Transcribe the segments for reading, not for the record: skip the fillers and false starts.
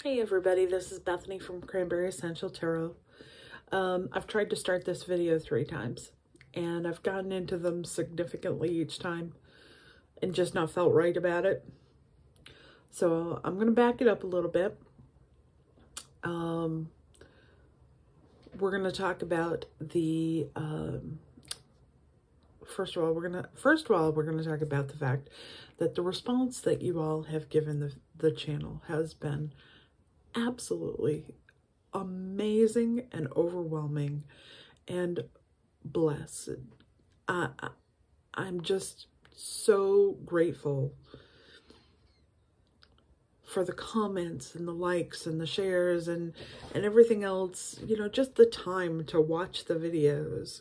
Hey everybody, this is Bethany from Cranberry Essential Tarot. I've tried to start this video 3 times and I've gotten into them significantly each time and just not felt right about it. So I'm going to back it up a little bit. We're going to talk about the, first of all, we're going to talk about the fact that the response that you all have given the channel has been absolutely amazing and overwhelming and blessed. I'm just so grateful for the comments and the likes and the shares and everything else. You know, just the time to watch the videos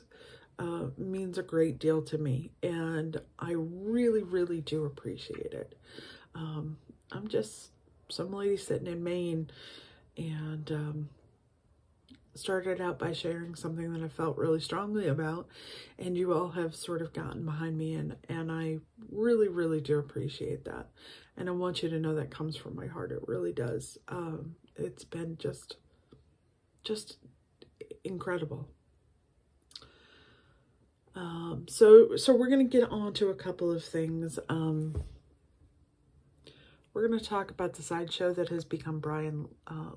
means a great deal to me, and I really, really do appreciate it. I'm just some lady sitting in Maine, and started out by sharing something that I felt really strongly about, and you all have sort of gotten behind me, and I really, really do appreciate that. And I want you to know that comes from my heart. It really does. It's been just incredible. So we're going to get on to a couple of things. We're going to talk about the sideshow that has become Brian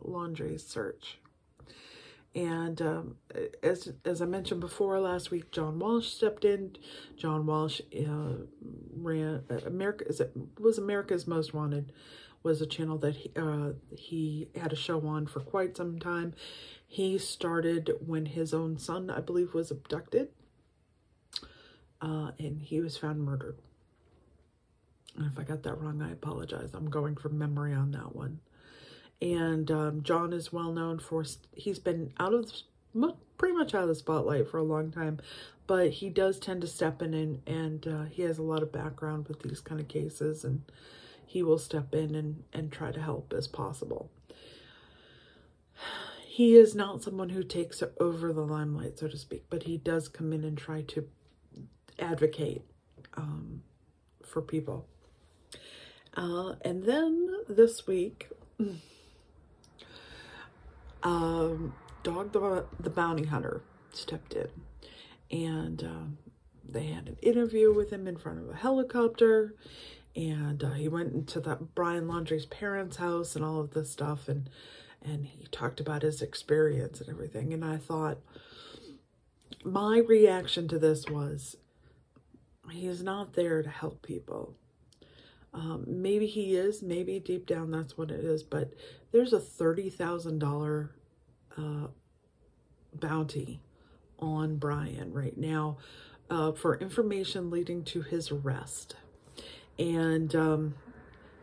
Laundrie's search. And as I mentioned before, last week, John Walsh stepped in. John Walsh ran America's Most Wanted, was a channel that he had a show on for quite some time. He started when his own son, I believe, was abducted, and he was found murdered. And if I got that wrong, I apologize. I'm going from memory on that one. And John is well known for, he's been pretty much out of the spotlight for a long time, but he does tend to step in, and he has a lot of background with these kind of cases, and he will step in and try to help as possible. He is not someone who takes over the limelight, so to speak, but he does come in and try to advocate for people. And then this week, Dog the Bounty Hunter stepped in, and they had an interview with him in front of a helicopter, and he went into that Brian Laundrie's parents' house and all of this stuff, and he talked about his experience and everything. And I thought, my reaction to this was, he is not there to help people. Maybe he is, maybe deep down that's what it is, but there's a $30,000 bounty on Brian right now for information leading to his arrest. And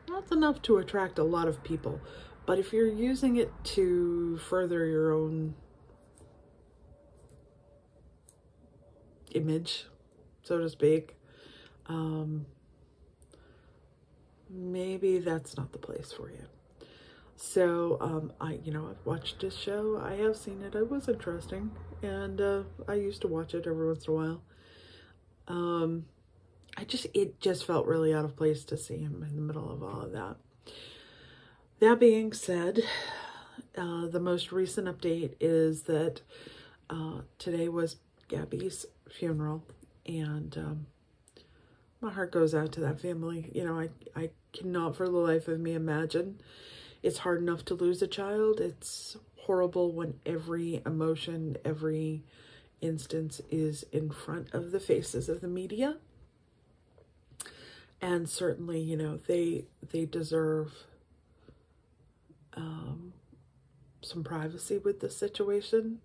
that's enough to attract a lot of people. But if you're using it to further your own image, so to speak, maybe that's not the place for you. So, I've watched this show. I have seen it. It was interesting. And, I used to watch it every once in a while. It just felt really out of place to see him in the middle of all of that. That being said, the most recent update is that, today was Gabby's funeral, and, my heart goes out to that family. You know, I cannot for the life of me imagine. It's hard enough to lose a child. It's horrible when every emotion, every instance is in front of the faces of the media. And certainly, you know, they deserve some privacy with this situation.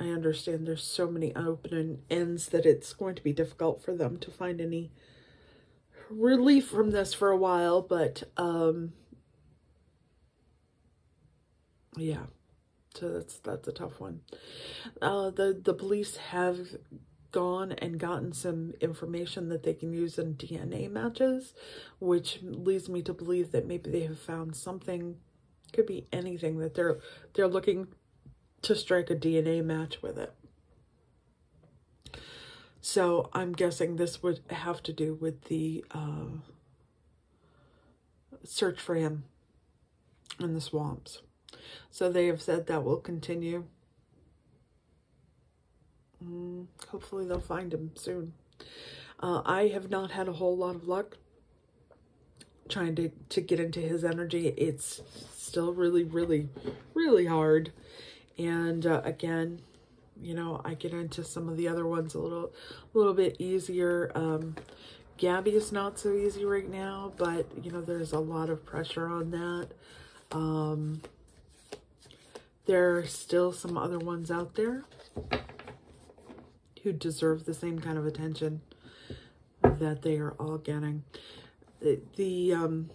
I understand there's so many open ends that it's going to be difficult for them to find any relief from this for a while, but yeah, so that's a tough one. The police have gone and gotten some information that they can use in DNA matches, which leads me to believe that maybe they have found something, could be anything, that they're looking to strike a DNA match with it. So I'm guessing this would have to do with the search for him in the swamps. So they have said that will continue. Hopefully they'll find him soon. I have not had a whole lot of luck trying to get into his energy. It's still really, really, really hard. And again, you know, I get into some of the other ones a little bit easier. Gabby is not so easy right now, but you know, there's a lot of pressure on that. There are still some other ones out there who deserve the same kind of attention that they are all getting. One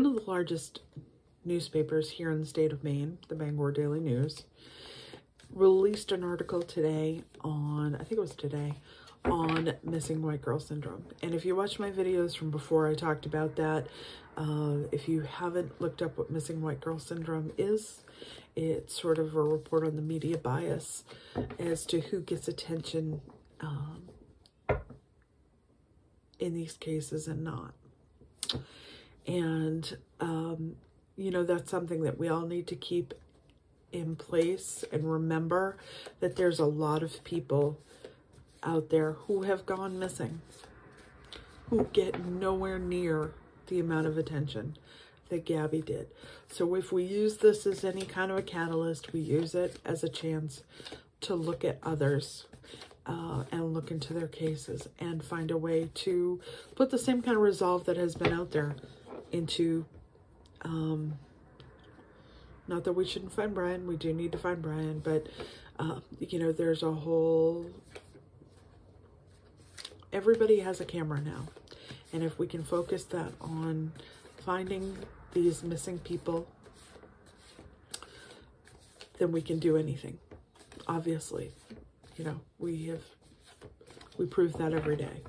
of the largest newspapers here in the state of Maine, the Bangor Daily News, released an article today on, I think it was today, on missing white girl syndrome. And if you watch my videos from before, I talked about that. If you haven't looked up what missing white girl syndrome is, it's sort of a report on the media bias as to who gets attention in these cases and not. And, you know, that's something that we all need to keep in place and remember that there's a lot of people out there who have gone missing, who get nowhere near the amount of attention that Gabby did. So if we use this as any kind of a catalyst, we use it as a chance to look at others and look into their cases and find a way to put the same kind of resolve that has been out there into, not that we shouldn't find Brian, we do need to find Brian, but, you know, there's a whole, everybody has a camera now. And if we can focus that on finding these missing people, then we can do anything. Obviously, you know, we prove that every day.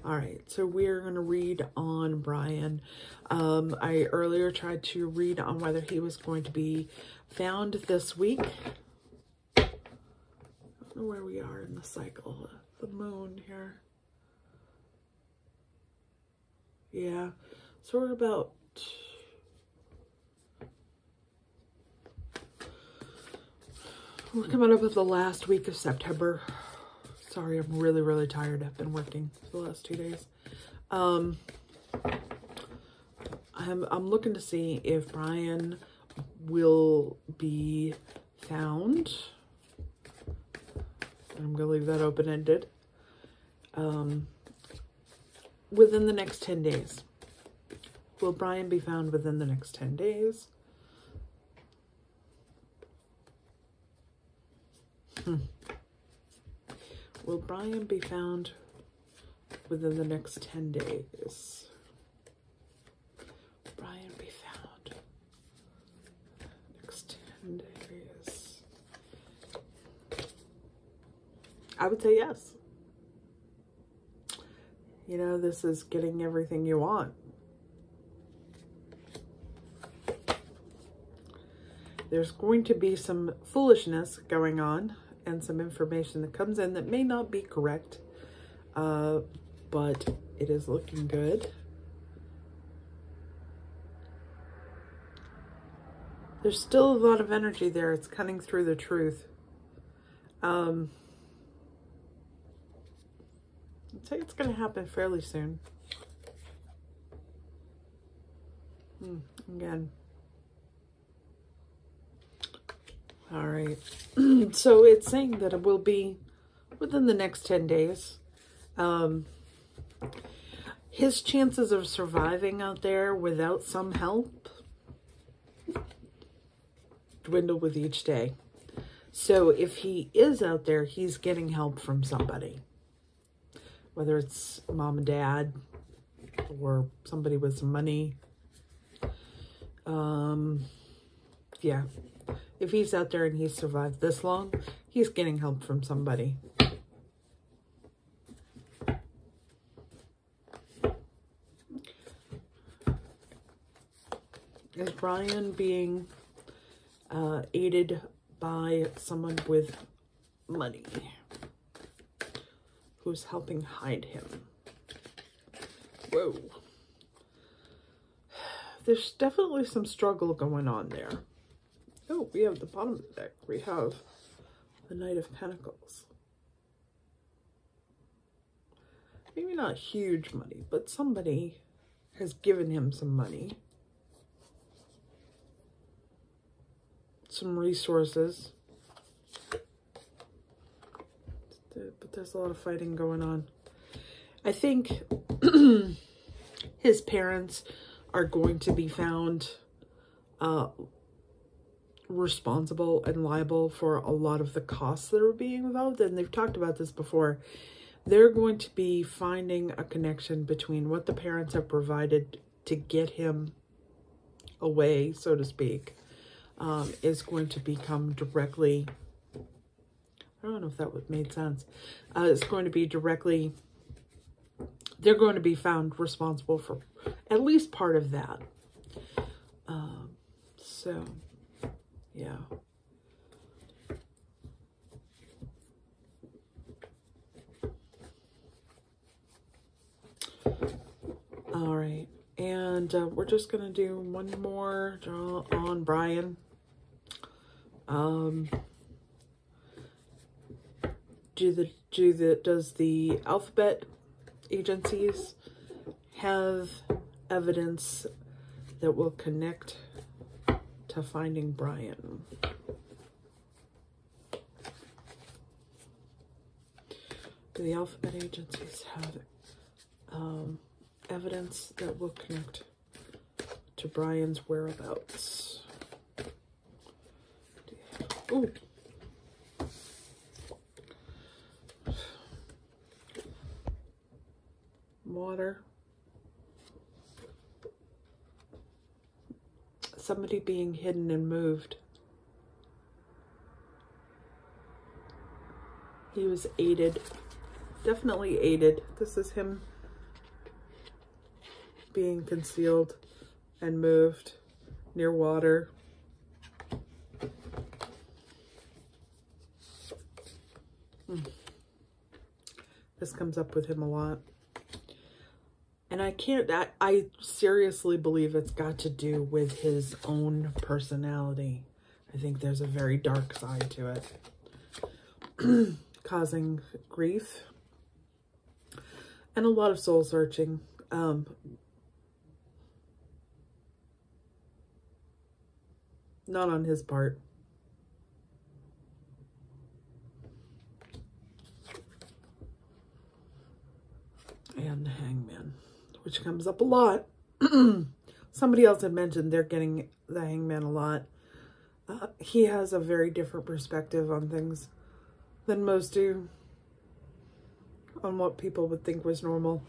All right, so we're going to read on Brian. I earlier tried to read on whether he was going to be found this week. I don't know where we are in the cycle. The moon here. Yeah, so we're about... We're coming up with the last week of September. Sorry, I'm really, really tired. I've been working for the last 2 days. I'm looking to see if Brian will be found. I'm going to leave that open-ended. Within the next 10 days. Will Brian be found within the next 10 days? Will Brian be found within the next 10 days? Brian be found next 10 days. I would say yes. You know, this is getting everything you want. There's going to be some foolishness going on and some information that comes in that may not be correct, but it is looking good. There's still a lot of energy there. It's cutting through the truth. I'd say it's going to happen fairly soon. Again. All right. So it's saying that it will be within the next 10 days. His chances of surviving out there without some help dwindle with each day. So if he is out there, he's getting help from somebody. Whether it's mom and dad or somebody with some money. Yeah. If he's out there and he's survived this long, he's getting help from somebody. Is Brian being aided by someone with money who's helping hide him? Whoa. there's definitely some struggle going on there. Oh, we have the bottom of the deck. We have the Knight of Pentacles. Maybe not huge money, but somebody has given him some money. Some resources. But there's a lot of fighting going on. I think his parents are going to be found responsible and liable for a lot of the costs that are being involved. And they've talked about this before. They're going to be finding a connection between what the parents have provided to get him away, so to speak, is going to become directly, I don't know if that would make sense. It's going to be directly, they're going to be found responsible for at least part of that. So, yeah. All right, and we're just gonna do one more draw on Brian. Does the alphabet agencies have evidence that will connect to finding Brian? Do the alphabet agencies have evidence that will connect to Brian's whereabouts? Ooh. Water. Somebody being hidden and moved. He was aided. Definitely aided. This is him being concealed and moved near water. This comes up with him a lot. And I seriously believe it's got to do with his own personality. I think there's a very dark side to it. Causing grief. And a lot of soul searching. Not on his part. And the Hangman, which comes up a lot. Somebody else had mentioned they're getting the Hangman a lot. He has a very different perspective on things than most do, on what people would think was normal.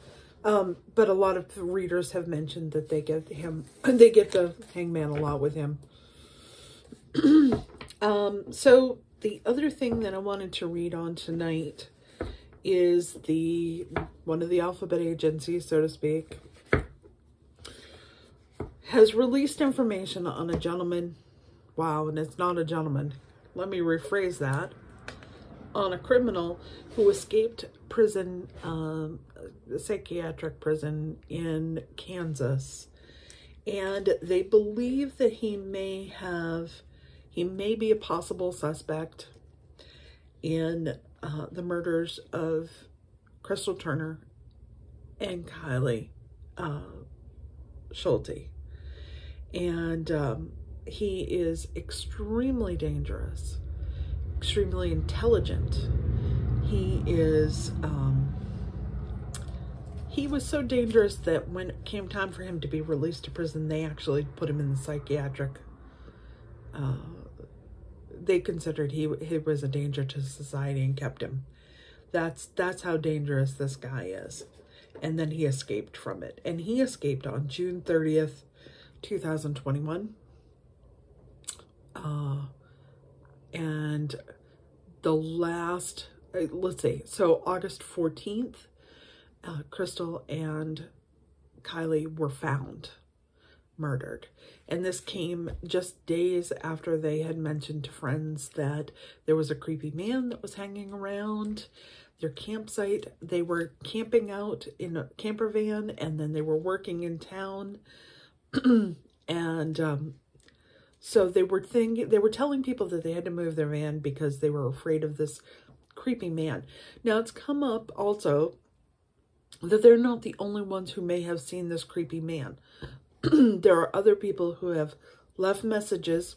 But a lot of readers have mentioned that they get the Hangman a lot with him. So the other thing that I wanted to read on tonight is one of the alphabet agencies, so to speak, has released information on a gentleman. Wow, and it's not a gentleman. Let me rephrase that. On a criminal who escaped prison, psychiatric prison in Kansas. And they believe that he may be a possible suspect in the murders of Crystal Turner and Kylie Schulte. And he is extremely dangerous, extremely intelligent. He was so dangerous that when it came time for him to be released to prison, they actually put him in the psychiatric. They considered he was a danger to society and kept him. That's how dangerous this guy is. And then he escaped from it. And he escaped on June 30th, 2021. And the last, let's see, so August 14th, Crystal and Kylie were found murdered. And this came just days after they had mentioned to friends that there was a creepy man that was hanging around their campsite. They were camping out in a camper van, and then they were working in town. And so they were telling people that they had to move their van because they were afraid of this creepy man. Now, it's come up also that they're not the only ones who may have seen this creepy man. There are other people who have left messages,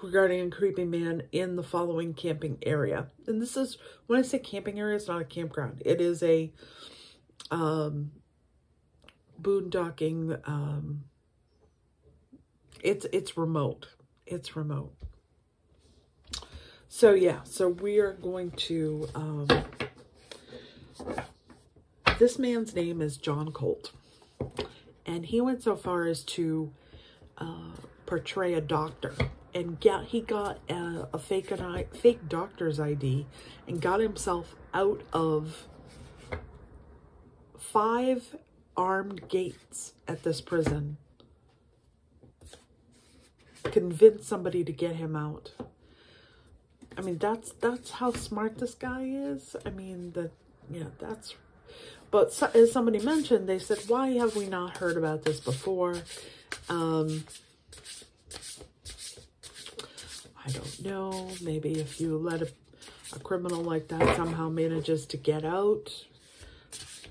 regarding a creepy man in the following camping area. And this is, when I say camping area, it's not a campground. It is a boondocking, it's remote. It's remote. So yeah, so we are going to, this man's name is John Colt. And he went so far as to portray a doctor. And he got a fake doctor's ID and got himself out of 5 armed gates at this prison. Convinced somebody to get him out. I mean, that's how smart this guy is. I mean, that's... But as somebody mentioned, they said, why have we not heard about this before? I don't know. Maybe if you let a criminal like that somehow manages to get out,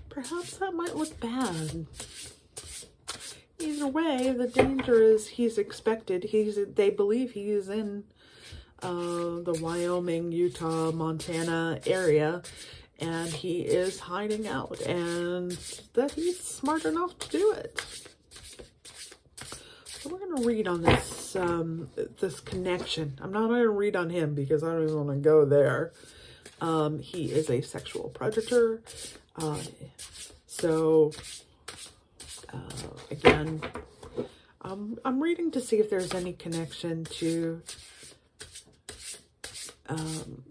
perhaps that might look bad. Either way, the danger is he's expected. They believe he is in the Wyoming, Utah, Montana area, and he is hiding out, and that he's smart enough to do it. So we're going to read on this this connection. I'm not going to read on him because I don't even want to go there. He is a sexual predator. Again, I'm reading to see if there's any connection to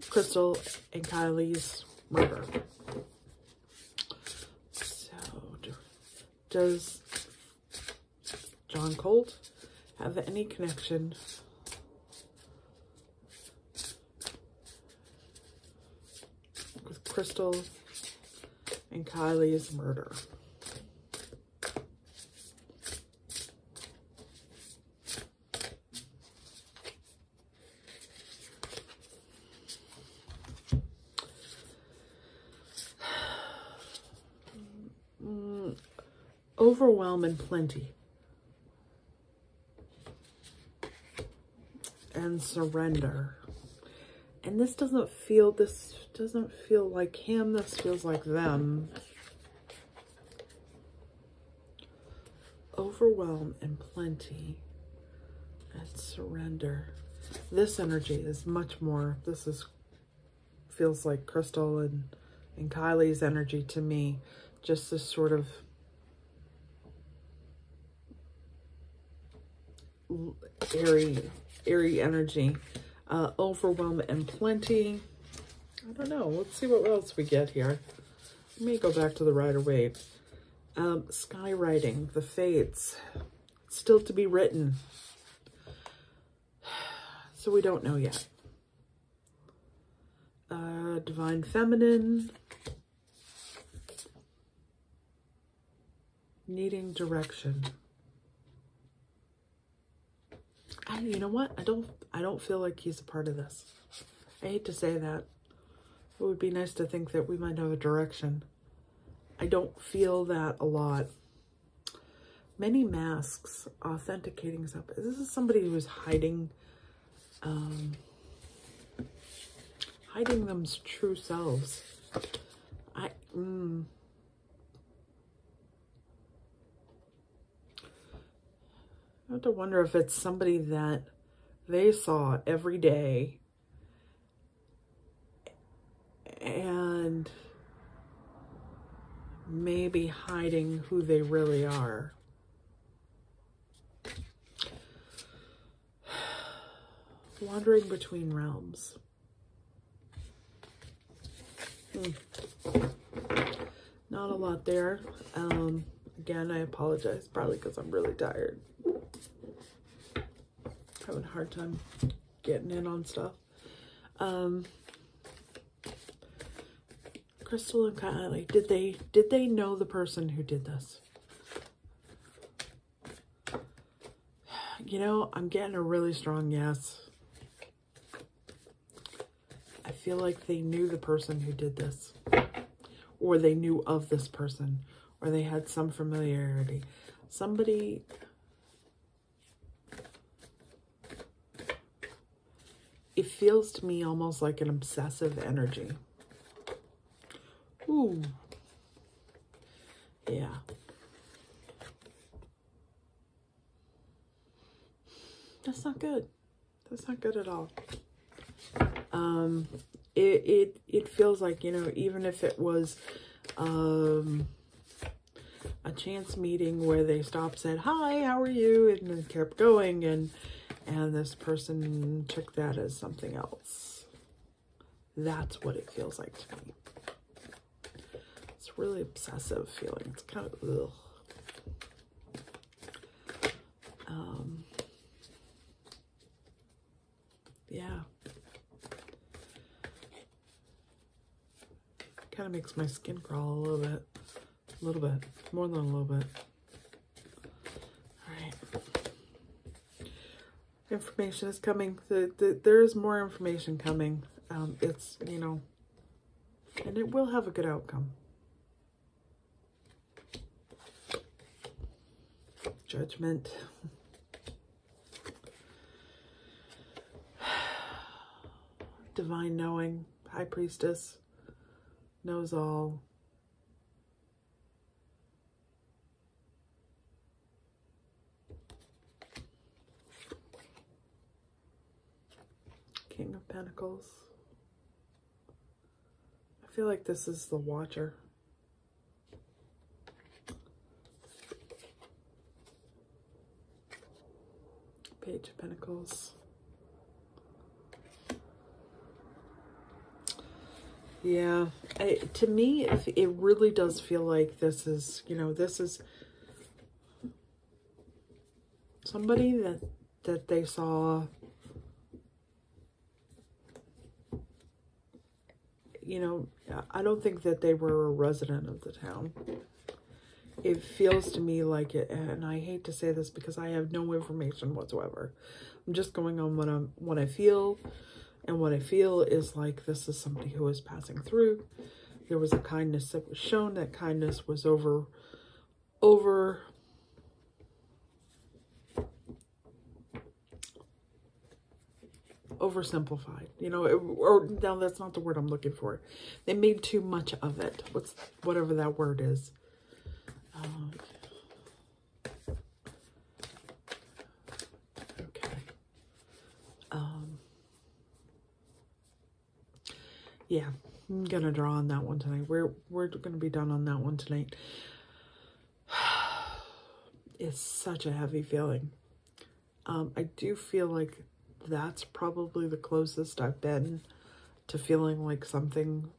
Crystal and Kylie's murder. So, does John Colt have any connection with Crystal and Kylie's murder? Overwhelm and plenty. And surrender. And this doesn't feel like him, this feels like them. Overwhelm and plenty and surrender. This energy is much more, feels like Crystal and Kylie's energy to me. Just this sort of airy energy. Overwhelm and plenty. I don't know. Let's see what else we get here. Let me go back to the Rider-Waite. Skywriting, the fates. Still to be written. So we don't know yet. Divine Feminine. Needing direction. You know what? I don't feel like he's a part of this. I hate to say that. It would be nice to think that we might have a direction. I don't feel that a lot. Many masks, authenticating stuff. This is somebody who is hiding them's true selves. I have to wonder if it's somebody that they saw every day and maybe hiding who they really are. Wandering between realms. Not a lot there. Again, I apologize, probably because I'm really tired. Having a hard time getting in on stuff. Crystal and Kylie, did they know the person who did this? You know, I'm getting a really strong yes. I feel like they knew the person who did this, or they knew of this person, or they had some familiarity. Somebody, it feels to me almost like an obsessive energy. Ooh. Yeah. That's not good. That's not good at all. It feels like, you know, even if it was a chance meeting where they stopped, said, "Hi, how are you?" and then kept going, and this person took that as something else. That's what it feels like to me. It's really obsessive feeling. It's kind of ugh. Yeah. Kind of makes my skin crawl a little bit, more than a little bit. All right. Information is coming. There is more information coming. It's, you know, and it will have a good outcome. Judgment. Divine knowing. High Priestess. Knows all. King of Pentacles. I feel like this is the Watcher. Page of Pentacles. Yeah, to me, it really does feel like this is, you know, this is somebody that they saw, you know, I don't think that they were a resident of the town. It feels to me like it, and I hate to say this because I have no information whatsoever. I'm just going on what I feel. And what I feel is like this is somebody who is passing through. There was a kindness that was shown. That kindness was oversimplified. You know, or no, that's not the word I'm looking for. They made too much of it. Whatever that word is. Okay. Yeah, I'm gonna draw on that one tonight. We're gonna be done on that one tonight. It's such a heavy feeling. I do feel like that's probably the closest I've been to feeling like something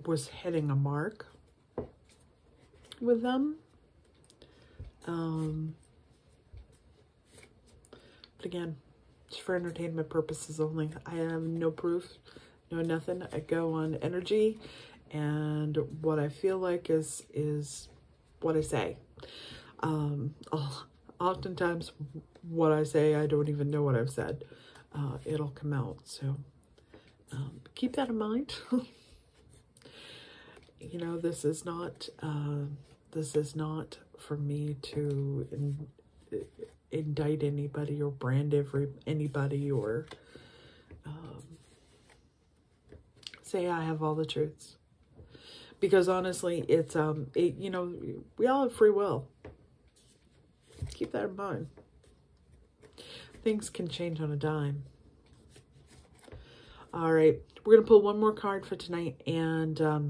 was hitting a mark with them. But again, it's for entertainment purposes only. I have no proof, no nothing. I go on energy, and what I feel like is what I say. Oftentimes what I say, I don't even know what I've said. It'll come out. So keep that in mind. You know, this is not for me to indict anybody or brand anybody or say I have all the truths, because honestly, it's you know, we all have free will. Keep that in mind. Things can change on a dime. All right, we're gonna pull one more card for tonight, and I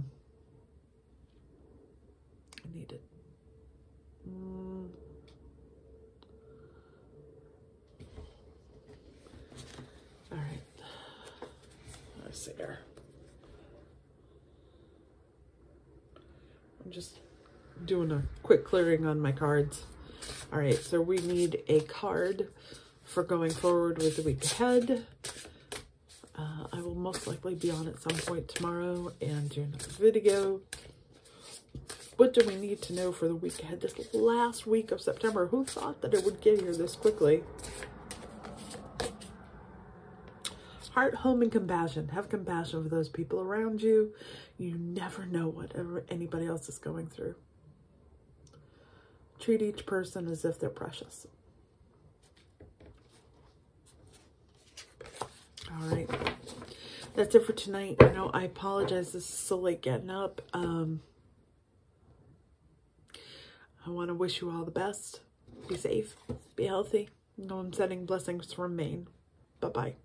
need it. All right, let's see here. I'm just doing a quick clearing on my cards. All right, so we need a card for going forward with the week ahead. I will most likely be on at some point tomorrow and do another video. What do we need to know for the week ahead? This last week of September. Who thought that it would get here this quickly? Heart, home, and compassion. Have compassion for those people around you. You never know what anybody else is going through. Treat each person as if they're precious. All right. That's it for tonight. You know, I apologize. This is so late getting up. I want to wish you all the best. Be safe. Be healthy. No, I'm sending blessings from Maine. Bye-bye.